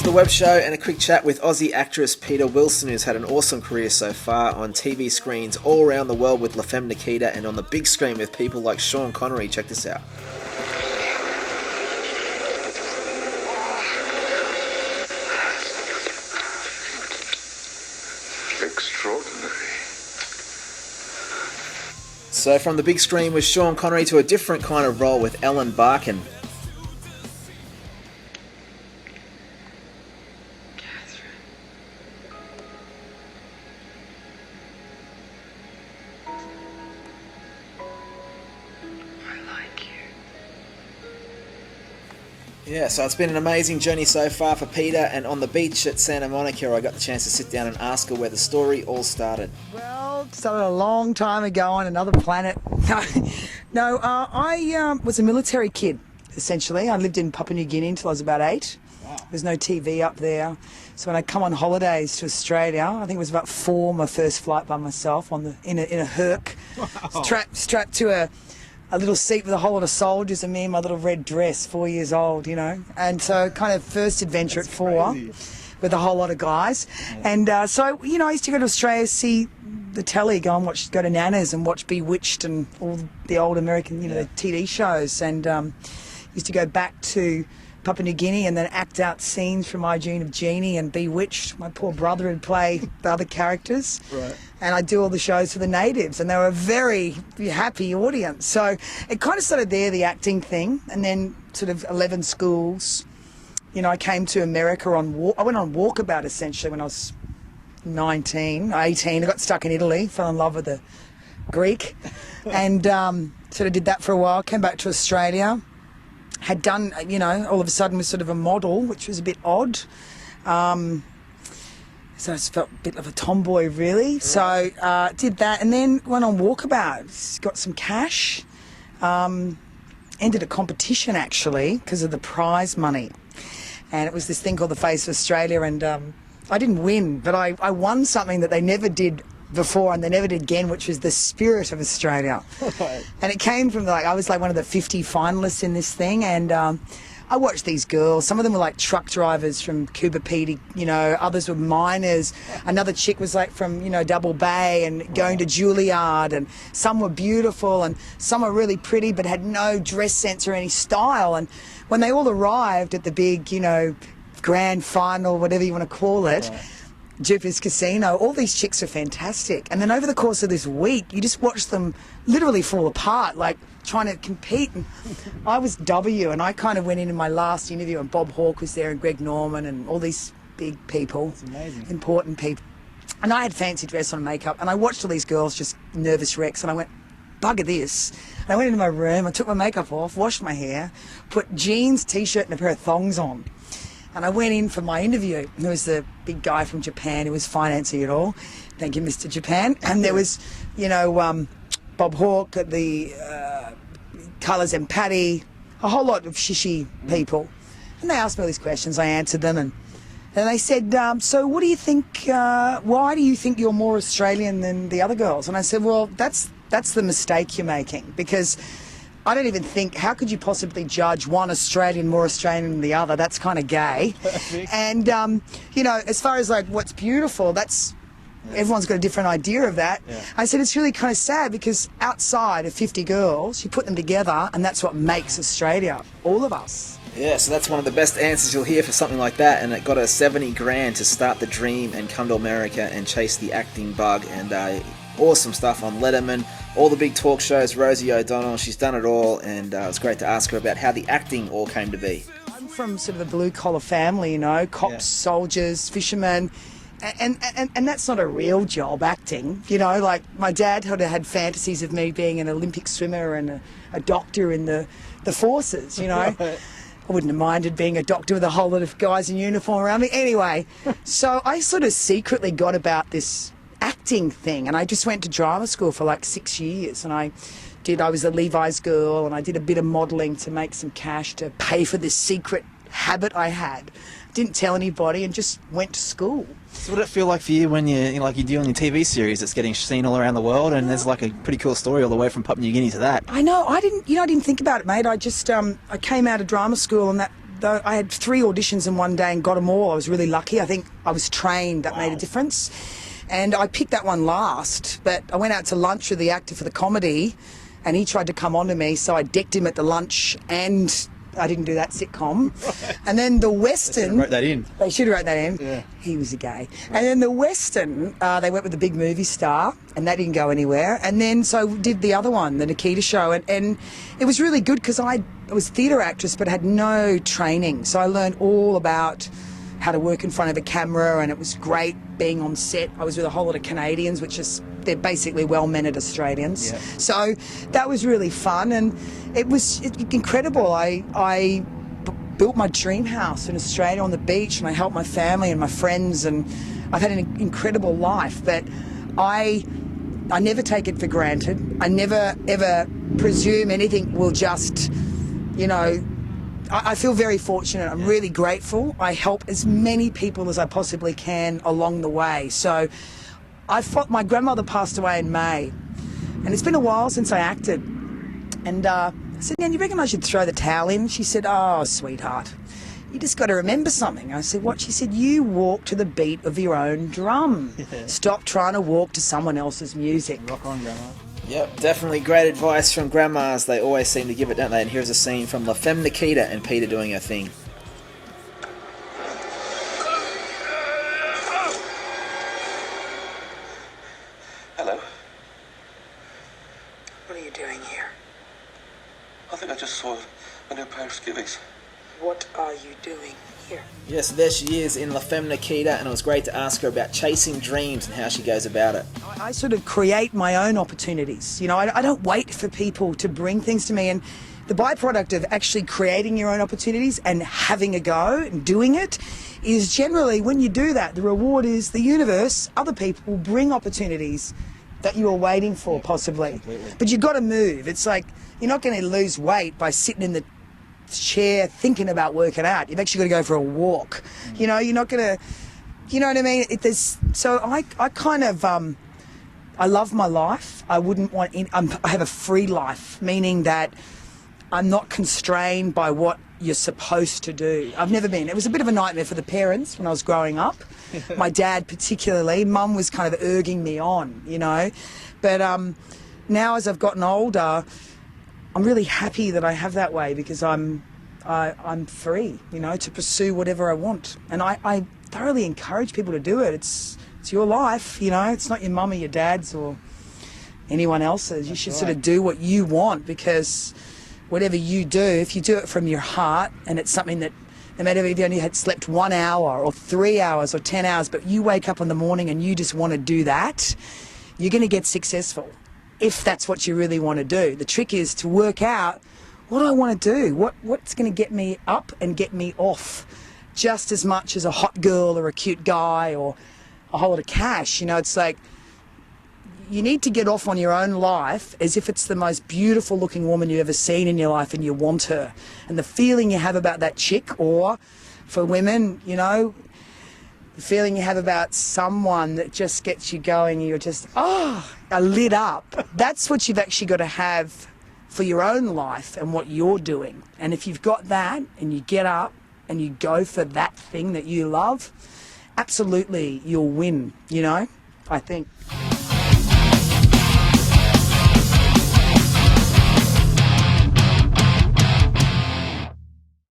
to the web show and a quick chat with Aussie actress Peta Wilson, who's had an awesome career so far on TV screens all around the world with La Femme Nikita and on the big screen with people like Sean Connery. Check this out. Extraordinary. So from the big screen with Sean Connery to a different kind of role with Ellen Barkin. Yeah, so it's been an amazing journey so far for Peta, and on the beach at Santa Monica I got the chance to sit down and ask her where the story all started. Well, it started a long time ago on another planet. I was a military kid, essentially. I lived in Papua New Guinea until I was about 8. Wow. There's no TV up there. So when I come on holidays to Australia, I think it was about 4, my first flight by myself in a Herc, wow. strapped to a little seat with a whole lot of soldiers and me in my little red dress, 4 years old, you know. And so kind of first adventure at 4 with a whole lot of guys. Yeah. And so, you know, I used to go to Australia, see the telly, go to Nana's and watch Bewitched and all the old American, you know, the TV shows. And used to go back to Papua New Guinea and then act out scenes from My Dream of Jeannie and Bewitched. My poor brother would play the other characters. Right. And I'd do all the shows for the natives, and they were a very happy audience. So it kind of started there, the acting thing, and then sort of 11 schools. You know, I came to America I went on walkabout essentially when I was 18. I got stuck in Italy, fell in love with a Greek, and sort of did that for a while, came back to Australia. Had done, you know, all of a sudden was sort of a model, which was a bit odd. So I just felt a bit of a tomboy, really. Right. So did that and then went on walkabout, got some cash, entered a competition, actually, because of the prize money. And it was this thing called the Face of Australia, and I didn't win, but I won something that they never did before and they never did again, which was the Spirit of Australia. Right. And it came from, I was one of the 50 finalists in this thing, and I watched these girls. Some of them were like truck drivers from Coober Pedy, you know, others were miners. Another chick was from, you know, Double Bay and going to Juilliard, and some were beautiful and some were really pretty but had no dress sense or any style. And when they all arrived at the big, you know, grand final, whatever you want to call it, right. Jupiter's Casino, all these chicks are fantastic. And then over the course of this week, you just watch them literally fall apart, trying to compete. And I was W, and I kind of went in my last interview, and Bob Hawke was there, and Greg Norman, and all these big people. That's amazing. Important people. And I had fancy dress on and makeup, and I watched all these girls just nervous wrecks, and I went, bugger this. And I went into my room, I took my makeup off, washed my hair, put jeans, T-shirt, and a pair of thongs on. And I went in for my interview. There was the big guy from Japan who was financing it all. Thank you, Mr. Japan. And there was, you know, Bob Hawke, the Carlos Empati, a whole lot of shishi people. And they asked me all these questions. I answered them. And they said, so what do you think, why do you think you're more Australian than the other girls? And I said, well, that's the mistake you're making, because I don't even think, how could you possibly judge one Australian more Australian than the other? That's kind of gay. And, you know, as far as what's beautiful, everyone's got a different idea of that. Yeah. I said, it's really kind of sad, because outside of 50 girls, you put them together and that's what makes Australia, all of us. Yeah, so that's one of the best answers you'll hear for something like that, and it got her 70 grand to start the dream and come to America and chase the acting bug, and awesome stuff on Letterman, all the big talk shows, Rosie O'Donnell, she's done it all, and it was great to ask her about how the acting all came to be. I'm from sort of a blue-collar family, you know, cops, soldiers, fishermen, and that's not a real job, acting, you know, my dad had fantasies of me being an Olympic swimmer and a doctor in the forces, you know. Right. I wouldn't have minded being a doctor with a whole lot of guys in uniform around me. Anyway, so I sort of secretly got about this acting thing, and I just went to drama school for 6 years, and I was a Levi's girl, and I did a bit of modelling to make some cash to pay for this secret habit I had. Didn't tell anybody and just went to school. So what did it feel like for you when you're doing your TV series that's getting seen all around the world, and there's a pretty cool story all the way from Papua New Guinea to that? I know. I didn't think about it, mate. I just I came out of drama school, and though I had 3 auditions in one day and got them all. I was really lucky. I think I was trained. That made a difference. And I picked that one last, but I went out to lunch with the actor for the comedy and he tried to come on to me, so I decked him at the lunch and I didn't do that sitcom. Right. And then the Western... They should have wrote that in. They should have wrote that in. Yeah. He was a gay. And then the Western, they went with the big movie star and that didn't go anywhere. And then so we did the other one, the Nikita show, and it was really good because I was a theatre actress but had no training. So I learned all about how to work in front of a camera, and it was great being on set. I was with a whole lot of Canadians, which is, they're basically well-mannered Australians. Yeah. So that was really fun, and it was incredible. I built my dream house in Australia on the beach, and I helped my family and my friends, and I've had an incredible life. But I never take it for granted. I never, ever presume anything will just, you know, I feel very fortunate. I'm really grateful. I help as many people as I possibly can along the way. So my grandmother passed away in May, and it's been a while since I acted. And I said, Nan, you reckon I should throw the towel in? She said, oh, sweetheart, you just got to remember something. I said, what? She said, you walk to the beat of your own drum. Yeah. Stop trying to walk to someone else's music. Rock on, Grandma. Yep, definitely great advice from grandmas. They always seem to give it, don't they? And here's a scene from La Femme Nikita and Peter doing her thing. Hello. What are you doing here? I think I just saw a new pair of skivvies. What are you doing here? Yes, there she is in La Femme Nikita, and it was great to ask her about chasing dreams and how she goes about it. I sort of create my own opportunities. You know, I don't wait for people to bring things to me, and the byproduct of actually creating your own opportunities and having a go and doing it is generally, when you do that, the reward is the universe, other people will bring opportunities that you were waiting for, possibly. Completely. But you've got to move. It's like, you're not going to lose weight by sitting in the chair thinking about working out. You've actually got to go for a walk. You know, you're not going to, you know what I mean? So I kind of, I love my life. I wouldn't want, I have a free life, meaning that I'm not constrained by what you're supposed to do. I've never been. It was a bit of a nightmare for the parents when I was growing up. My dad particularly. Mum was kind of urging me on, you know. But now as I've gotten older, I'm really happy that I have that way, because I'm free, you know, to pursue whatever I want. And I thoroughly encourage people to do it. It's your life, you know. It's not your mum or your dad's or anyone else's. You should sort of do what you want, because whatever you do, if you do it from your heart, and it's something that, no matter if you only had slept 1 hour or 3 hours or 10 hours, but you wake up in the morning and you just want to do that, you're going to get successful, if that's what you really want to do. The trick is to work out, what do I want to do? What's going to get me up and get me off, just as much as a hot girl or a cute guy or a whole lot of cash. You know, it's like, you need to get off on your own life as if it's the most beautiful looking woman you've ever seen in your life and you want her. And the feeling you have about that chick, or for women, you know, the feeling you have about someone that just gets you going, you're just, lit up. That's what you've actually got to have for your own life and what you're doing. And if you've got that and you get up and you go for that thing that you love, absolutely you'll win, you know, I think.